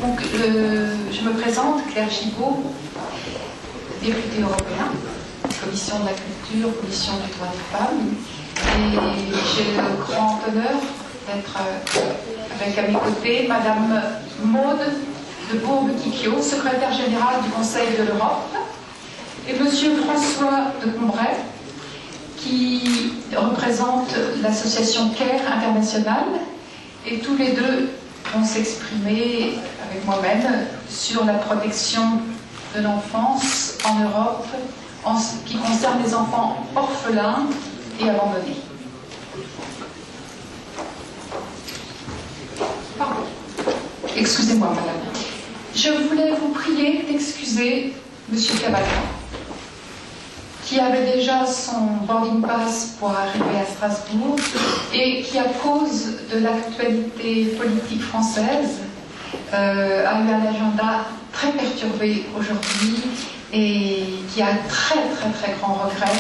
Donc, je me présente, Claire Gibault, députée européen, commission de la culture, commission du droit des femmes, et j'ai le grand honneur d'être avec à mes côtés Madame Maude de Bourbe-Quicchio, secrétaire générale du Conseil de l'Europe, et Monsieur François de Combray, qui représente l'association CARE internationale, et tous les deux vont s'exprimer avec moi-même sur la protection de l'enfance en Europe en ce qui concerne les enfants orphelins et abandonnés. Pardon. Excusez-moi, madame. Je voulais vous prier d'excuser Monsieur Cavalla, qui avait déjà son boarding pass pour arriver à Strasbourg et qui, à cause de l'actualité politique française, a eu un agenda très perturbé aujourd'hui et qui a un très grand regret,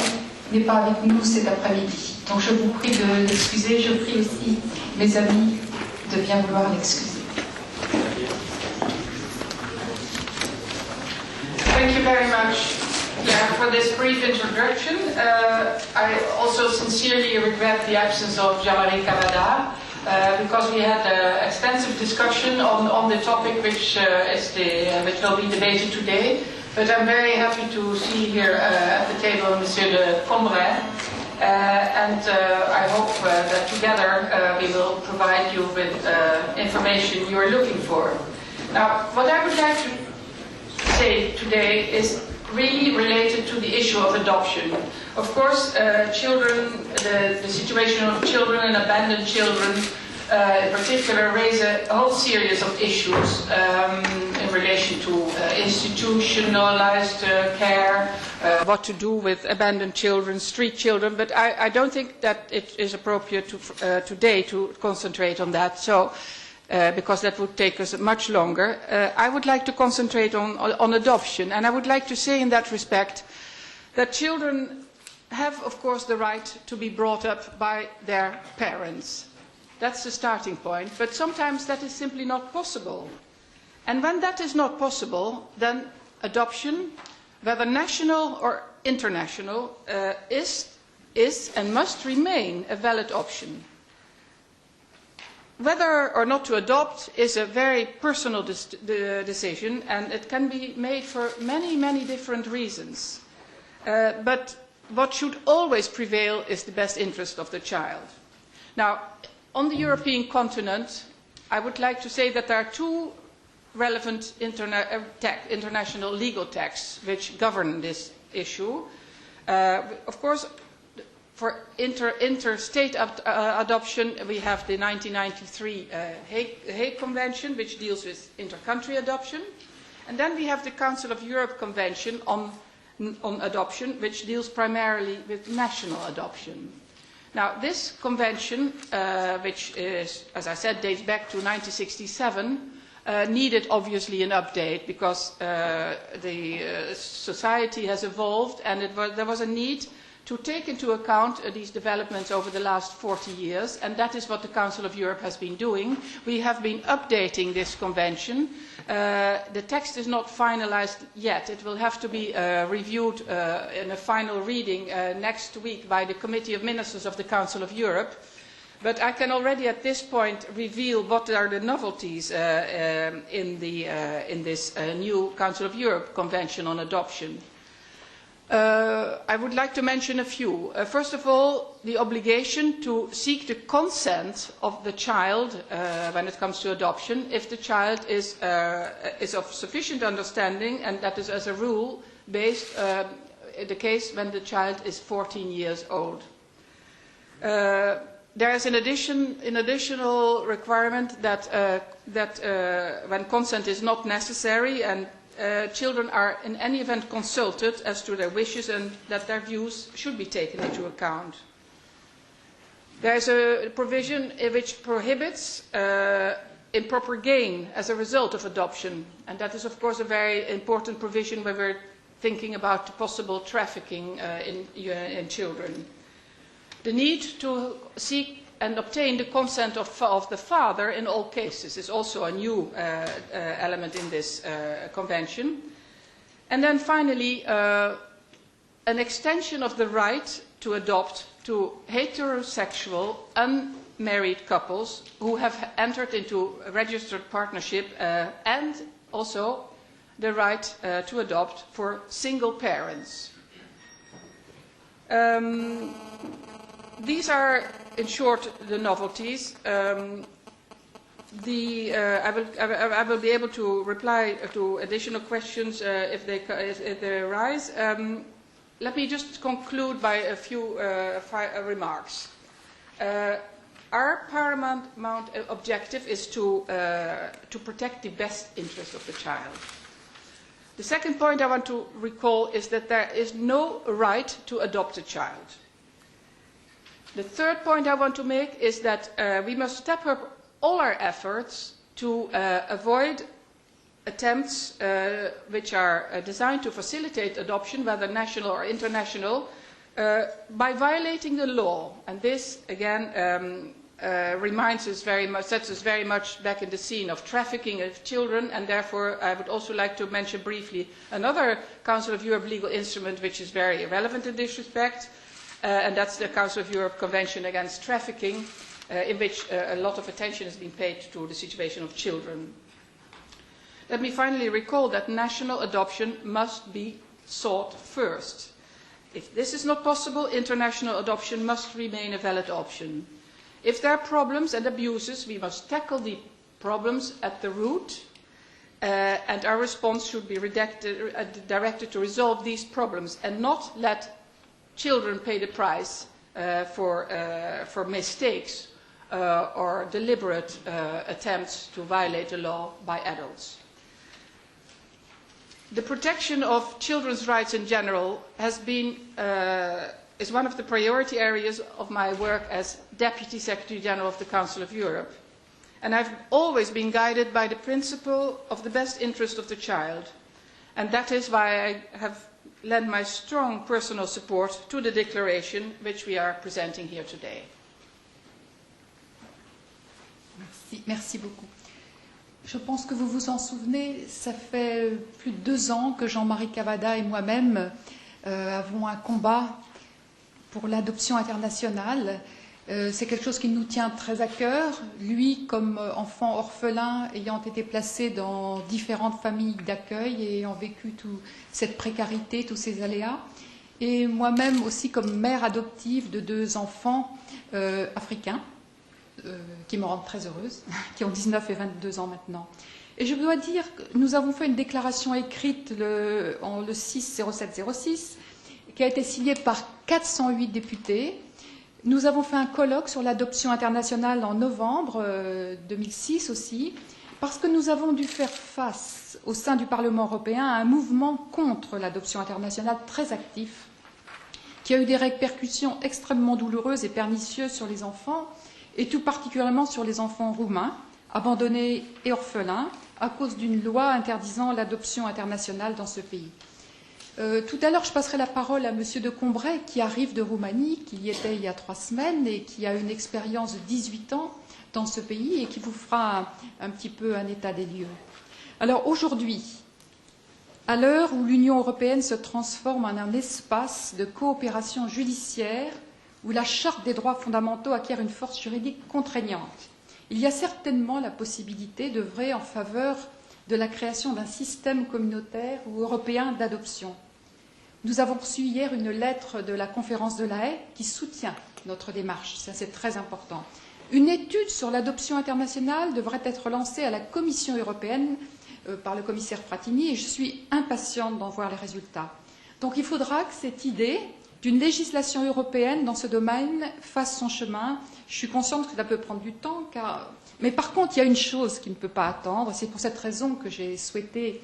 n'est pas avec nous cet après-midi. Donc je vous prie de l'excuser, je prie aussi mes amis de bien vouloir l'excuser. Thank you very much. Yeah, for this brief introduction. I also sincerely regret the absence of Jean-Marie Cavada because we had an extensive discussion on the topic which will be debated today. But I'm very happy to see here at the table Monsieur de Combray, and I hope that together we will provide you with information you are looking for. Now, what I would like to say today is really related to the issue of adoption. Of course, children, the situation of children and abandoned children in particular raise a whole series of issues in relation to institutionalized care, what to do with abandoned children, street children, but I don't think that it is appropriate today to concentrate on that. So. Because that would take us much longer. I would like to concentrate on adoption, and I would like to say in that respect that children have, of course, the right to be brought up by their parents. That's the starting point, but sometimes that is simply not possible. And when that is not possible, then adoption, whether national or international, is and must remain a valid option. Whether or not to adopt is a very personal decision, and it can be made for many different reasons. But what should always prevail is the best interest of the child. Now, on the European continent, I would like to say that there are two relevant international legal texts which govern this issue. Of course, for interstate adoption, we have the 1993 Hague Convention, which deals with inter-country adoption. And then we have the Council of Europe Convention on adoption, which deals primarily with national adoption. Now, this convention, which is, as I said, dates back to 1967, needed obviously an update because the society has evolved, and there was a need to take into account these developments over the last 40 years, and that is what the Council of Europe has been doing. We have been updating this convention. The text is not finalized yet. It will have to be reviewed in a final reading next week by the Committee of Ministers of the Council of Europe. But I can already at this point reveal what are the novelties in this new Council of Europe Convention on Adoption. I would like to mention a few. First of all, the obligation to seek the consent of the child when it comes to adoption, if the child is of sufficient understanding, and that is as a rule based in the case when the child is 14 years old. There is an additional requirement that when consent is not necessary and children are in any event consulted as to their wishes and that their views should be taken into account. There is a provision which prohibits improper gain as a result of adoption, and that is of course a very important provision when we're thinking about possible trafficking in children. The need to seek and obtain the consent of the father in all cases is also a new element in this convention. And then finally, an extension of the right to adopt to heterosexual, unmarried couples who have entered into a registered partnership, and also the right to adopt for single parents. These are, in short, the novelties. I will be able to reply to additional questions if they arise. Let me just conclude by a few remarks. Our paramount objective is to protect the best interest of the child. The second point I want to recall is that there is no right to adopt a child. The third point I want to make is that we must step up all our efforts to avoid attempts which are designed to facilitate adoption, whether national or international, by violating the law. And this, again, reminds us very much, sets us very much back in the scene of trafficking of children, and therefore I would also like to mention briefly another Council of Europe legal instrument which is very relevant in this respect, and that's the Council of Europe Convention Against Trafficking, in which a lot of attention has been paid to the situation of children. Let me finally recall that national adoption must be sought first. If this is not possible, international adoption must remain a valid option. If there are problems and abuses, we must tackle the problems at the root, and our response should be directed to resolve these problems and not let children pay the price for mistakes or deliberate attempts to violate the law by adults. The protection of children's rights in general has been, is one of the priority areas of my work as Deputy Secretary General of the Council of Europe. And I've always been guided by the principle of the best interest of the child. And that is why I have lent my strong personal support to the declaration which we are presenting here today. Merci beaucoup. Je pense que vous vous en souvenez, ça fait plus de 2 ans que Jean-Marie Cavada et moi-même avons un combat pour l'adoption internationale. C'est quelque chose qui nous tient très à cœur. Lui, comme enfant orphelin, ayant été placé dans différentes familles d'accueil et ayant vécu toute cette précarité, tous ces aléas. Et moi-même aussi comme mère adoptive de 2 enfants africains, qui me rendent très heureuse, qui ont 19 et 22 ans maintenant. Et je dois dire que nous avons fait une déclaration écrite le 6-07-06, qui a été signée par 408 députés. Nous avons fait un colloque sur l'adoption internationale en novembre 2006 aussi, parce que nous avons dû faire face au sein du Parlement européen à un mouvement contre l'adoption internationale très actif, qui a eu des répercussions extrêmement douloureuses et pernicieuses sur les enfants, et tout particulièrement sur les enfants roumains, abandonnés et orphelins, à cause d'une loi interdisant l'adoption internationale dans ce pays. Tout à l'heure, je passerai la parole à M. de Combray, qui arrive de Roumanie, qui y était il y a 3 semaines et qui a une expérience de 18 ans dans ce pays et qui vous fera un petit peu un état des lieux. Alors aujourd'hui, à l'heure où l'Union européenne se transforme en un espace de coopération judiciaire, où la Charte des droits fondamentaux acquiert une force juridique contraignante, il y a certainement la possibilité d'œuvrer en faveur de la création d'un système communautaire ou européen d'adoption. Nous avons reçu hier une lettre de la conférence de La Haye qui soutient notre démarche, ça c'est très important. Une étude sur l'adoption internationale devrait être lancée à la Commission européenne par le commissaire Frattini et je suis impatiente d'en voir les résultats. Donc il faudra que cette idée d'une législation européenne dans ce domaine fasse son chemin. Je suis consciente que ça peut prendre du temps, mais par contre, il y a une chose qui ne peut pas attendre. C'est pour cette raison que j'ai souhaité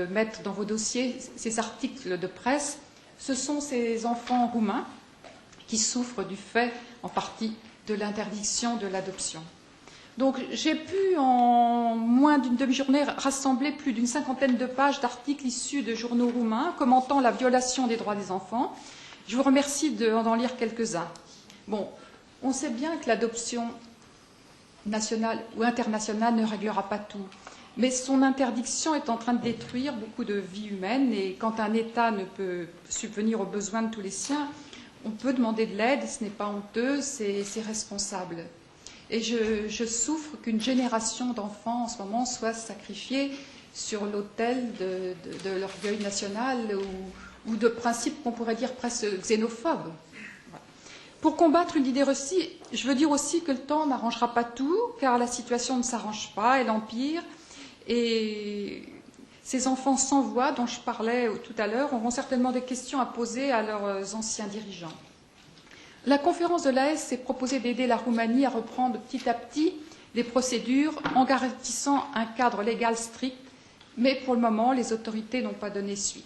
mettre dans vos dossiers ces articles de presse. Ce sont ces enfants roumains qui souffrent du fait, en partie, de l'interdiction de l'adoption. Donc, j'ai pu, en moins d'une demi-journée, rassembler plus d'une 50aine de pages d'articles issus de journaux roumains commentant la violation des droits des enfants. Je vous remercie d'en lire quelques-uns. Bon, On sait bien que l'adoption nationale ou internationale ne réglera pas tout, mais son interdiction est en train de détruire beaucoup de vies humaines, et quand un État ne peut subvenir aux besoins de tous les siens, on peut demander de l'aide, ce n'est pas honteux, c'est responsable. Et je souffre qu'une génération d'enfants en ce moment soit sacrifiée sur l'autel de l'orgueil national ou de principes qu'on pourrait dire presque xénophobes. Voilà. Pour combattre une idée reçue, je veux dire aussi que le temps n'arrangera pas tout, car la situation ne s'arrange pas, elle empire, et ces enfants sans voix dont je parlais tout à l'heure auront certainement des questions à poser à leurs anciens dirigeants. La conférence de l'AES s'est proposée d'aider la Roumanie à reprendre petit à petit les procédures en garantissant un cadre légal strict, mais pour le moment, les autorités n'ont pas donné suite.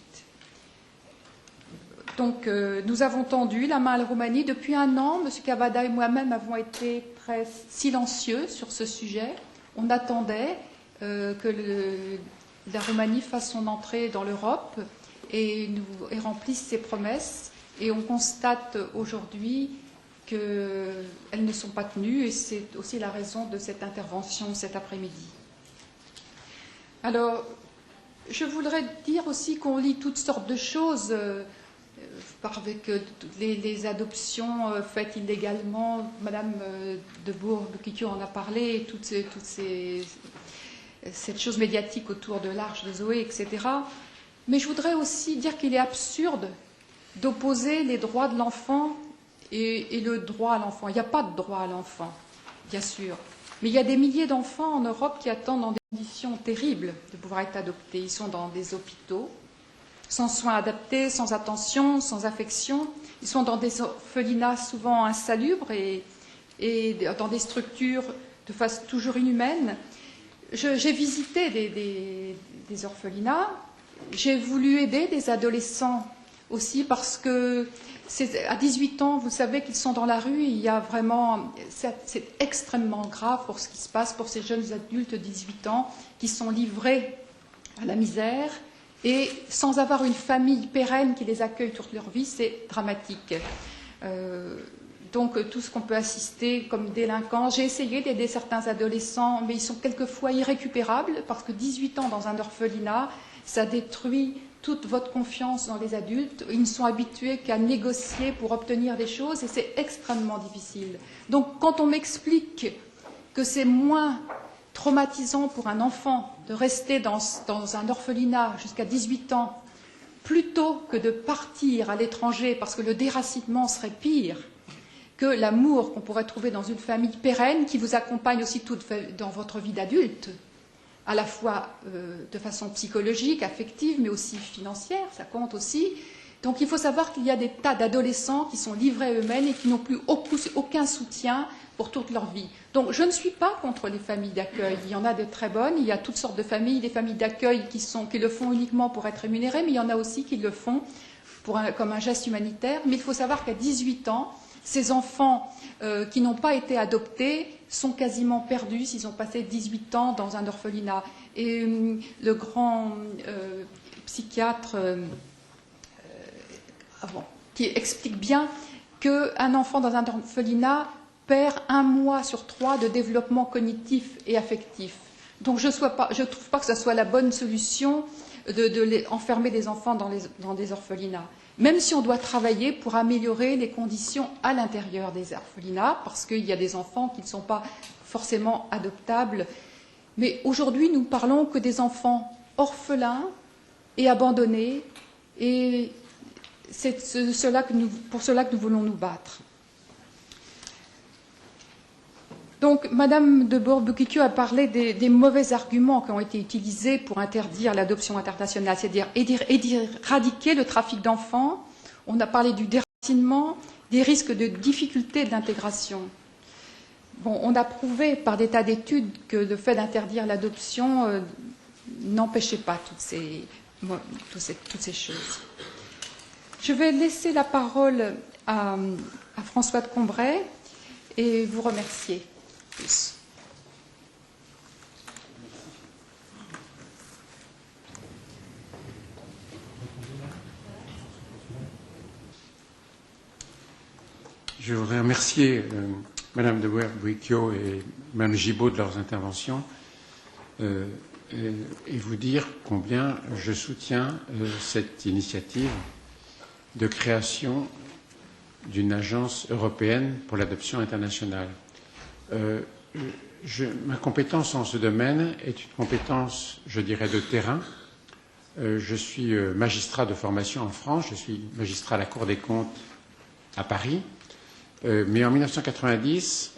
Donc, nous avons tendu la main à la Roumanie. Depuis un an, M. Cavada et moi-même avons été très silencieux sur ce sujet. On attendait que la Roumanie fasse son entrée dans l'Europe et remplisse ses promesses. Et on constate aujourd'hui qu'elles ne sont pas tenues, et c'est aussi la raison de cette intervention cet après-midi. Alors, je voudrais dire aussi qu'on lit toutes sortes de choses, avec les adoptions faites illégalement. Madame de Bourg-Bukikio en a parlé, cette chose médiatique autour de l'Arche de Zoé, etc. Mais je voudrais aussi dire qu'il est absurde d'opposer les droits de l'enfant et le droit à l'enfant. Il n'y a pas de droit à l'enfant, bien sûr. Mais il y a des milliers d'enfants en Europe qui attendent dans des conditions terribles de pouvoir être adoptés. Ils sont dans des hôpitaux, sans soins adaptés, sans attention, sans affection. Ils sont dans des orphelinats souvent insalubres et dans des structures de façon toujours inhumaine. J'ai visité des orphelinats. J'ai voulu aider des adolescents aussi parce que à 18 ans, vous savez qu'ils sont dans la rue, il y a vraiment, c'est extrêmement grave pour ce qui se passe pour ces jeunes adultes de 18 ans qui sont livrés à la misère et sans avoir une famille pérenne qui les accueille toute leur vie, c'est dramatique. Donc tout ce qu'on peut assister comme délinquants, j'ai essayé d'aider certains adolescents, mais ils sont quelquefois irrécupérables parce que 18 ans dans un orphelinat, ça détruit toute votre confiance dans les adultes. Ils ne sont habitués qu'à négocier pour obtenir des choses et c'est extrêmement difficile. Donc quand on m'explique que c'est moins traumatisant pour un enfant de rester dans un orphelinat jusqu'à 18 ans plutôt que de partir à l'étranger parce que le déracinement serait pire que l'amour qu'on pourrait trouver dans une famille pérenne qui vous accompagne aussi dans votre vie d'adulte, à la fois de façon psychologique, affective, mais aussi financière, ça compte aussi. Donc il faut savoir qu'il y a des tas d'adolescents qui sont livrés à eux-mêmes et qui n'ont plus aucun soutien pour toute leur vie. Donc je ne suis pas contre les familles d'accueil. Il y en a de très bonnes, il y a toutes sortes de familles, des familles d'accueil qui le font uniquement pour être rémunérées, mais il y en a aussi qui le font comme un geste humanitaire. Mais il faut savoir qu'à 18 ans, ces enfants qui n'ont pas été adoptés sont quasiment perdus s'ils ont passé 18 ans dans un orphelinat. Et le grand psychiatre qui explique bien qu'un enfant dans un orphelinat perd 1 mois sur 3 de développement cognitif et affectif. Donc je ne trouve pas que ce soit la bonne solution d'enfermer des enfants dans des orphelinats. Même si on doit travailler pour améliorer les conditions à l'intérieur des orphelinats, parce qu'il y a des enfants qui ne sont pas forcément adoptables. Mais aujourd'hui, nous ne parlons que des enfants orphelins et abandonnés, et c'est pour cela que nous voulons nous battre. Donc, Madame de Bourg-Bukikio a parlé des mauvais arguments qui ont été utilisés pour interdire l'adoption internationale, c'est-à-dire éradiquer le trafic d'enfants. On a parlé du déracinement, des risques de difficultés d'intégration. Bon, on a prouvé par des tas d'études que le fait d'interdire l'adoption n'empêchait pas toutes ces choses. Je vais laisser la parole à François de Combray et vous remercier. Plus. Je voudrais remercier Madame de Weerbrugge et Madame Gibault de leurs interventions et vous dire combien je soutiens cette initiative de création d'une agence européenne pour l'adoption internationale. Ma compétence en ce domaine est une compétence, je dirais, de terrain. Je suis magistrat de formation en France, je suis magistrat à la Cour des comptes à Paris, mais en 1990,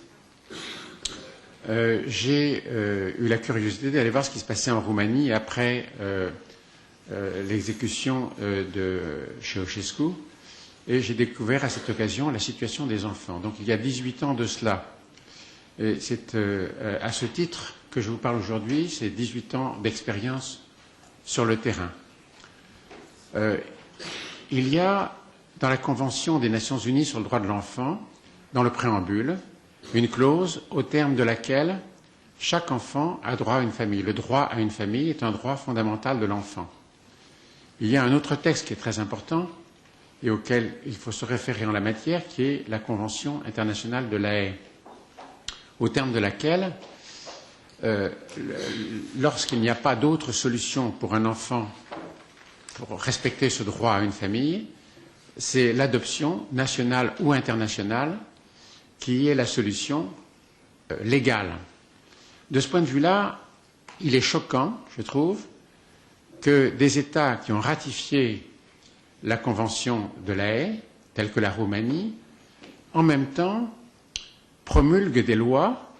j'ai eu la curiosité d'aller voir ce qui se passait en Roumanie après l'exécution de Ceausescu, et j'ai découvert à cette occasion la situation des enfants. Donc il y a 18 ans de cela. Et c'est à ce titre que je vous parle aujourd'hui, c'est 18 ans d'expérience sur le terrain. Il y a dans la Convention des Nations Unies sur le droit de l'enfant, dans le préambule, une clause au terme de laquelle chaque enfant a droit à une famille. Le droit à une famille est un droit fondamental de l'enfant. Il y a un autre texte qui est très important et auquel il faut se référer en la matière, qui est la Convention internationale de La Haye, au terme de laquelle, lorsqu'il n'y a pas d'autre solution pour un enfant pour respecter ce droit à une famille, c'est l'adoption nationale ou internationale qui est la solution légale. De ce point de vue-là, il est choquant, je trouve, que des États qui ont ratifié la Convention de La Haye, tels que la Roumanie, en même temps promulguent des lois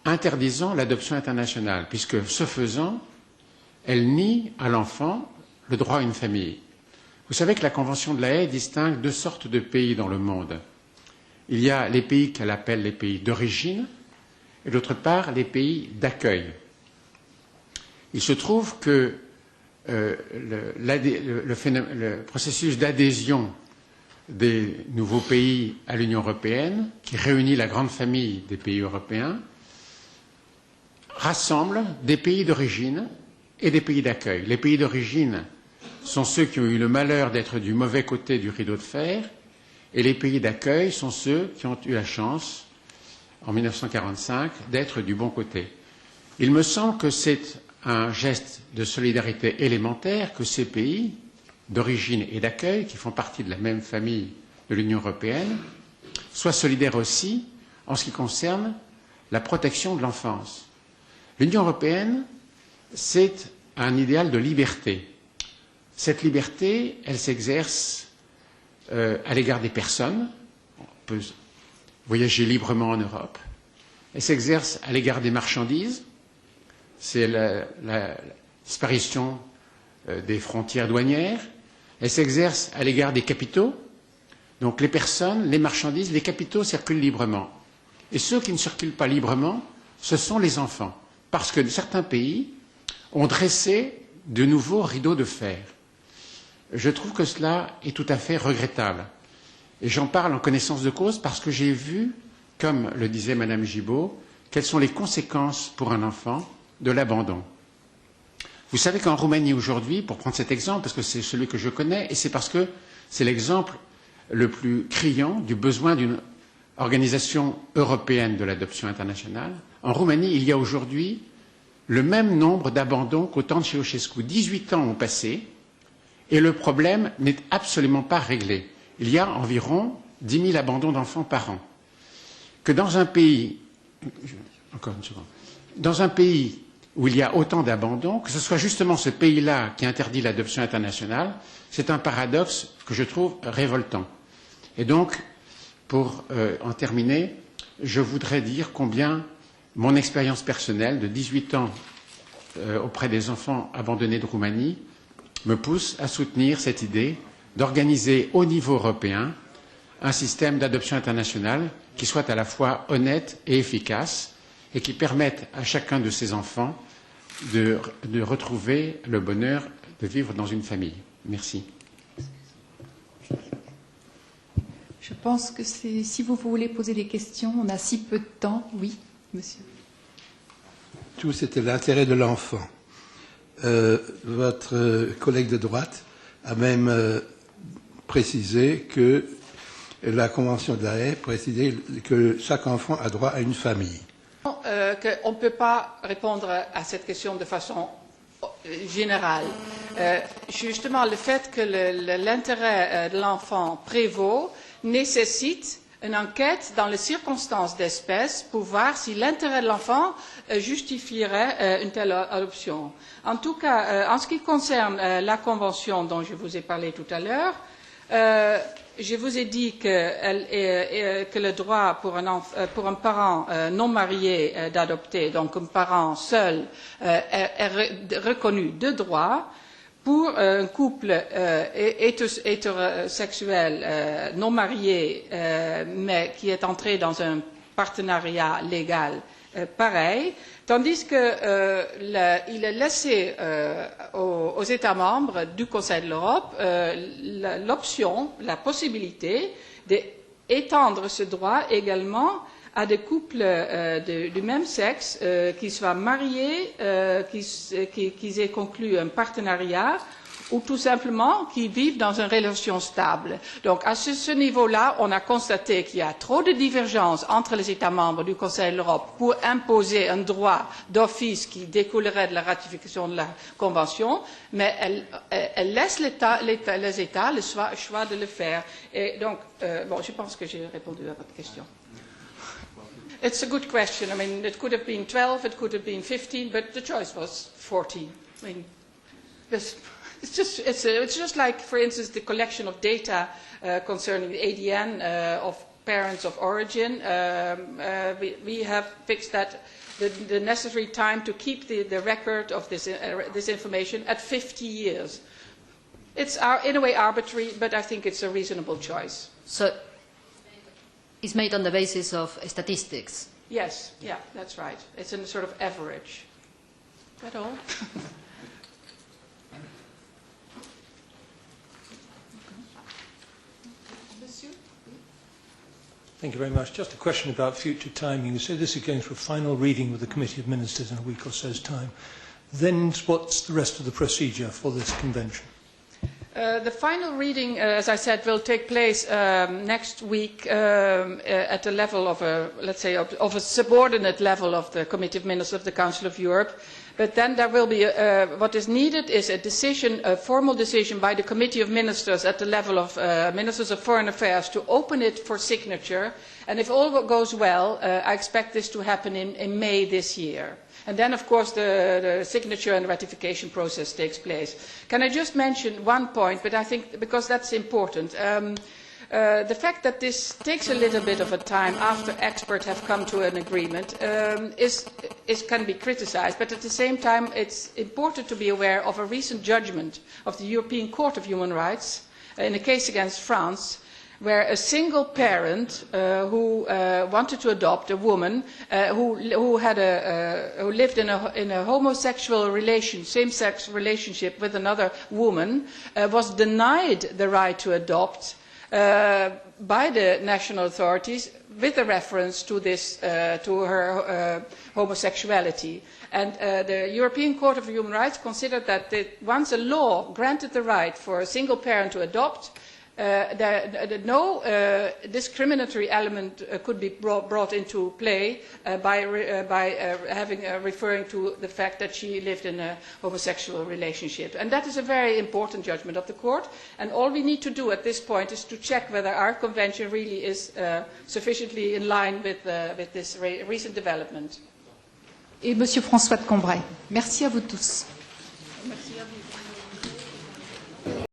interdisant l'adoption internationale, puisque, ce faisant, elles nient à l'enfant le droit à une famille. Vous savez que la Convention de La Haye distingue deux sortes de pays dans le monde. Il y a les pays qu'elle appelle les pays d'origine, et d'autre part les pays d'accueil. Il se trouve que le processus d'adhésion des nouveaux pays à l'Union européenne, qui réunit la grande famille des pays européens, rassemble des pays d'origine et des pays d'accueil. Les pays d'origine sont ceux qui ont eu le malheur d'être du mauvais côté du rideau de fer, et les pays d'accueil sont ceux qui ont eu la chance, en 1945, d'être du bon côté. Il me semble que c'est un geste de solidarité élémentaire que ces pays d'origine et d'accueil, qui font partie de la même famille de l'Union européenne, soient solidaires aussi en ce qui concerne la protection de l'enfance. L'Union européenne, c'est un idéal de liberté. Cette liberté, elle s'exerce à l'égard des personnes. On peut voyager librement en Europe. Elle s'exerce à l'égard des marchandises. C'est la disparition des frontières douanières. Elle s'exerce à l'égard des capitaux. Donc les personnes, les marchandises, les capitaux circulent librement. Et ceux qui ne circulent pas librement, ce sont les enfants. Parce que certains pays ont dressé de nouveaux rideaux de fer. Je trouve que cela est tout à fait regrettable. Et j'en parle en connaissance de cause parce que j'ai vu, comme le disait Madame Gibault, quelles sont les conséquences pour un enfant de l'abandon. Vous savez qu'en Roumanie aujourd'hui, pour prendre cet exemple, parce que c'est celui que je connais, et c'est parce que c'est l'exemple le plus criant du besoin d'une organisation européenne de l'adoption internationale, en Roumanie, il y a aujourd'hui le même nombre d'abandons qu'au temps de Ceausescu. 18 ans ont passé et le problème n'est absolument pas réglé. Il y a environ 10 000 abandons d'enfants par an. Que dans un pays, encore une seconde, dans un pays où il y a autant d'abandons, que ce soit justement ce pays-là qui interdit l'adoption internationale, c'est un paradoxe que je trouve révoltant. Et donc, pour en terminer, je voudrais dire combien mon expérience personnelle de 18 ans auprès des enfants abandonnés de Roumanie me pousse à soutenir cette idée d'organiser au niveau européen un système d'adoption internationale qui soit à la fois honnête et efficace et qui permette à chacun de ces enfants de retrouver le bonheur de vivre dans une famille. Merci. Je pense que si vous voulez poser des questions, on a si peu de temps. Oui, monsieur. Tout, c'était l'intérêt de l'enfant. Votre collègue de droite a même précisé que la Convention de La Haye précisait que chaque enfant a droit à une famille. On ne peut pas répondre à cette question de façon générale. Justement, le fait que l'intérêt de l'enfant prévaut nécessite une enquête dans les circonstances d'espèce pour voir si l'intérêt de l'enfant justifierait une telle adoption. En tout cas, en ce qui concerne la Convention dont je vous ai parlé tout à l'heure, je vous ai dit que le droit pour un parent non marié d'adopter, donc un parent seul, est reconnu de droit. Pour un couple hétérosexuel non marié, mais qui est entré dans un partenariat légal pareil, tandis qu'il est laissé aux États membres du Conseil de l'Europe l'option, la possibilité d'étendre ce droit également à des couples du même sexe qui soient mariés, qui aient conclu un partenariat ou tout simplement qui vivent dans une relation stable. Donc à ce niveau-là, on a constaté qu'il y a trop de divergences entre les États membres du Conseil de l'Europe pour imposer un droit d'office qui découlerait de la ratification de la Convention, mais elle laisse les États le choix de le faire. Et donc, bon, je pense que j'ai répondu à votre question. It's a good question. I mean, it could have been 12, it could have been 15, but the choice was 14. I mean, it's just like, for instance, the collection of data concerning the ADN of parents of origin. We have fixed that the necessary time to keep the record of this information at 50 years. It's in a way arbitrary, but I think it's a reasonable choice. So it's made on the basis of statistics. Yes, yeah, that's right. It's a sort of average. Is that all? Thank you very much. Just a question about future timing. You say this is going through a final reading with the Committee of Ministers in a week or so's time. Then what's the rest of the procedure for this convention? The final reading, as I said, will take place next week at the level of let's say, of a subordinate level of the Committee of Ministers of the Council of Europe. But then there will be, what is needed is a decision, a formal decision by the Committee of Ministers at the level of Ministers of Foreign Affairs to open it for signature. And if all goes well, I expect this to happen in May this year. And then, of course, the signature and ratification process takes place. Can I just mention one point, but I think, because that's important. The fact that this takes a little bit of a time after experts have come to an agreement can be criticised, but at the same time it's important to be aware of a recent judgment of the European Court of Human Rights in a case against France, where a single parent who wanted to adopt a woman who lived in a homosexual same-sex relationship with another woman was denied the right to adopt by the national authorities with a reference to her homosexuality. And the European Court of Human Rights considered that once a law granted the right for a single parent to adopt, no discriminatory element could be brought into play by referring to the fact that she lived in a homosexual relationship. And that is a very important judgment of the court. And all we need to do at this point is to check whether our convention really is sufficiently in line with this recent development. Et Monsieur François de Combray. Merci à vous tous. Merci à vous.